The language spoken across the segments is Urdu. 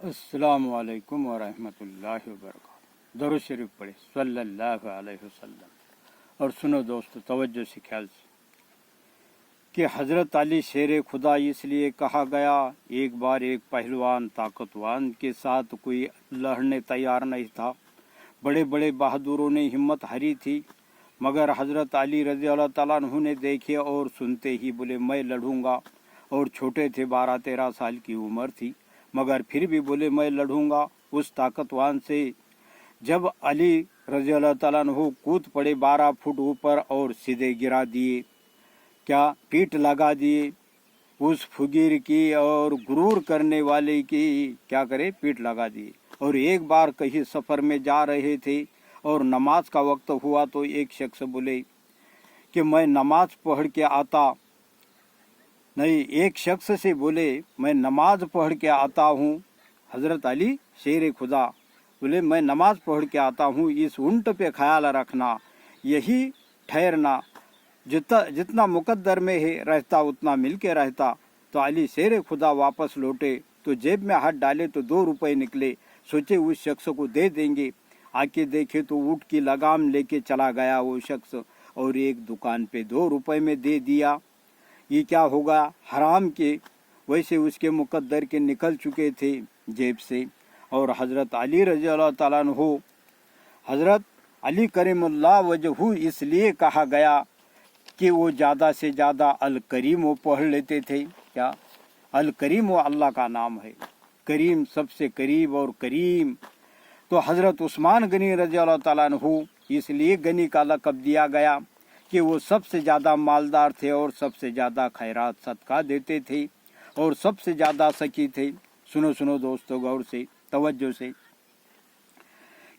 السلام علیکم ورحمۃ اللہ وبرکاتہ۔ درود شریف پڑھے صلی اللہ علیہ وسلم۔ اور سنو دوستو توجہ سے خیال سے کہ حضرت علی شیر خدا اس لیے کہا گیا، ایک بار ایک پہلوان طاقتوان کے ساتھ کوئی لڑنے تیار نہیں تھا۔ بڑے بڑے بہادروں نے ہمت ہاری تھی، مگر حضرت علی رضی اللہ تعالیٰ عنہ نے دیکھے اور سنتے ہی بولے میں لڑوں گا، اور چھوٹے تھے، 12-13 سال کی عمر تھی، مگر پھر بھی بولے میں لڑوں گا اس طاقتوان سے۔ جب علی رضی اللہ تعالیٰ عنہ کود پڑے 12 فٹ اوپر اور سیدھے گرا دیے، کیا پیٹ لگا دیے اس فقیر کی اور غرور کرنے والے کی، کیا کرے پیٹ لگا دیے۔ اور ایک بار کہیں سفر میں جا رہے تھے اور نماز کا وقت ہوا تو ایک شخص بولے کہ میں نماز پڑھ کے آتا نہیں، ایک شخص سے بولے میں نماز پڑھ کے آتا ہوں۔ حضرت علی شیر خدا بولے میں نماز پڑھ کے آتا ہوں، اس اونٹ پہ خیال رکھنا، یہی ٹھہرنا، جتنا مقدر میں ہے رہتا اتنا مل کے رہتا۔ تو علی شیر خدا واپس لوٹے تو جیب میں ہاتھ ڈالے تو 2 روپے نکلے، سوچے اس شخص کو دے دیں گے، آ کے دیکھے تو اونٹ کی لگام لے کے چلا گیا وہ شخص، اور ایک دکان پہ 2 روپے میں دے دیا۔ یہ کیا ہوگا؟ حرام کے، ویسے اس کے مقدر کے نکل چکے تھے جیب سے۔ اور حضرت علی رضی اللہ تعالیٰ عنہ، حضرت علی کریم اللہ وجہہ اس لیے کہا گیا کہ وہ زیادہ سے زیادہ الکریم وہ پڑھ لیتے تھے۔ کیا الکریم وہ اللہ کا نام ہے، کریم سب سے قریب اور کریم۔ تو حضرت عثمان غنی رضی اللہ تعالیٰ عنہ اس لیے غنی کا لقب دیا گیا کہ وہ سب سے زیادہ مالدار تھے اور سب سے زیادہ خیرات صدقہ دیتے تھے اور سب سے زیادہ سخی تھے۔ سنو دوستو غور سے توجہ سے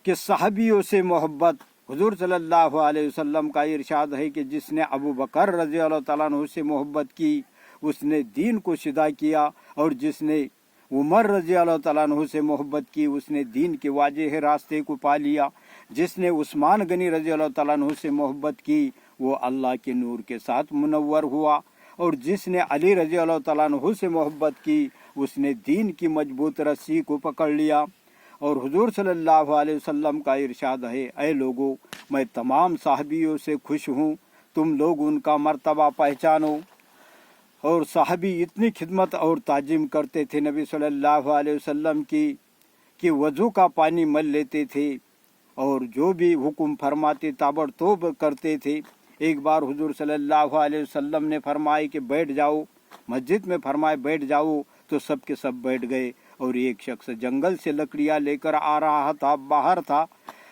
کہ صحابیوں سے محبت، حضور صلی اللہ علیہ وسلم کا ارشاد ہے کہ جس نے ابو بکر رضی اللہ تعالیٰ عنہ سے محبت کی اس نے دین کو سیدھا کیا، اور جس نے عمر رضی اللہ تعالیٰ عنہ سے محبت کی اس نے دین کے واضح راستے کو پا لیا، جس نے عثمان غنی رضی اللہ تعالیٰ عنہ سے محبت کی وہ اللہ کے نور کے ساتھ منور ہوا، اور جس نے علی رضی اللہ تعالیٰ عنہ سے محبت کی اس نے دین کی مضبوط رسی کو پکڑ لیا۔ اور حضور صلی اللہ علیہ وسلم کا ارشاد ہے، اے لوگو میں تمام صحابیوں سے خوش ہوں، تم لوگ ان کا مرتبہ پہچانو۔ اور صحابی اتنی خدمت اور تعظیم کرتے تھے نبی صلی اللہ علیہ وسلم کی کہ وضو کا پانی مل لیتے تھے، اور جو بھی حکم فرماتے تابڑتوب کرتے تھے۔ ایک بار حضور صلی اللہ علیہ وسلم نے فرمایا کہ بیٹھ جاؤ، مسجد میں فرمائے بیٹھ جاؤ، تو سب کے سب بیٹھ گئے۔ اور ایک شخص جنگل سے لکڑیاں لے کر آ رہا تھا، باہر تھا،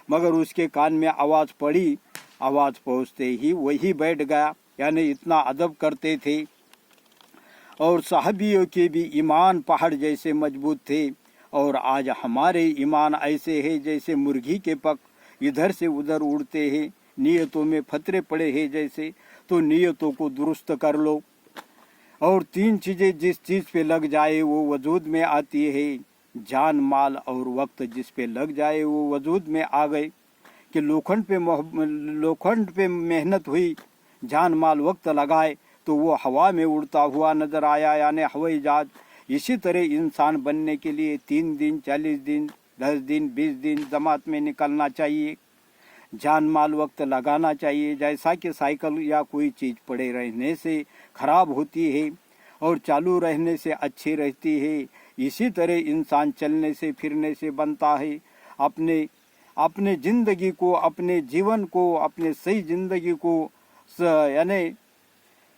مگر اس کے کان میں آواز پڑی، آواز پہنچتے ہی وہی بیٹھ گیا، یعنی اتنا ادب کرتے تھے۔ اور صحابیوں کے بھی ایمان پہاڑ جیسے مضبوط تھے، اور آج ہمارے ایمان ایسے ہیں جیسے مرغی کے پک ادھر سے ادھر اڑتے ہیں، نیتوں میں فترے پڑے ہیں جیسے، تو نیتوں کو درست کر لو۔ اور 3 چیزیں جس چیز پہ لگ جائے وہ وجود میں آتی ہے، جان، مال اور وقت جس پہ لگ جائے وہ وجود میں آ گئے۔ کہ لوکھنڈ پہ محنت ہوئی، جان مال وقت لگائے تو وہ ہوا میں اڑتا ہوا نظر آیا، یعنی ہوائی جہاز۔ اسی طرح انسان بننے کے لیے 3 دن، 40 دن، 10 دن، 20 دن جماعت میں نکلنا چاہیے، جان مال وقت لگانا چاہیے۔ جیسا کہ سائیکل یا کوئی چیز پڑے رہنے سے خراب ہوتی ہے اور چالو رہنے سے اچھی رہتی ہے، اسی طرح انسان چلنے سے پھرنے سے بنتا ہے۔ اپنے زندگی کو، اپنے جیون کو، اپنے صحیح زندگی کو یعنی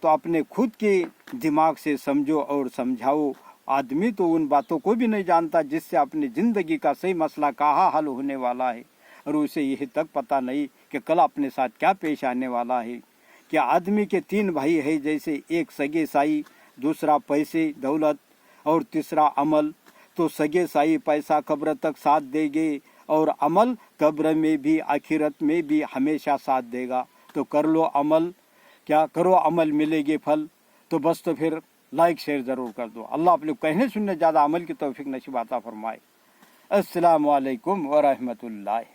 تو اپنے خود کے دماغ سے سمجھو اور سمجھاؤ۔ آدمی تو ان باتوں کو بھی نہیں جانتا جس سے اپنی زندگی کا صحیح مسئلہ کہاں حل ہونے والا ہے، اور اسے یہی تک پتہ نہیں کہ کل اپنے ساتھ کیا پیش آنے والا ہے۔ کہ آدمی کے 3 بھائی ہیں، جیسے ایک سگے سائی، دوسرا پیسے دولت، اور تیسرا عمل۔ تو سگے سائی پیسہ قبر تک ساتھ دے گے، اور عمل قبر میں بھی آخرت میں بھی ہمیشہ ساتھ دے گا۔ تو کر لو عمل، کیا کرو عمل ملے گے پھل۔ تو بس تو پھر لائک شیئر ضرور کر دو۔ اللہ اپنے کہنے سننے زیادہ عمل کی توفیق نصیب عطا فرمائے۔ السلام علیکم ورحمۃ اللہ۔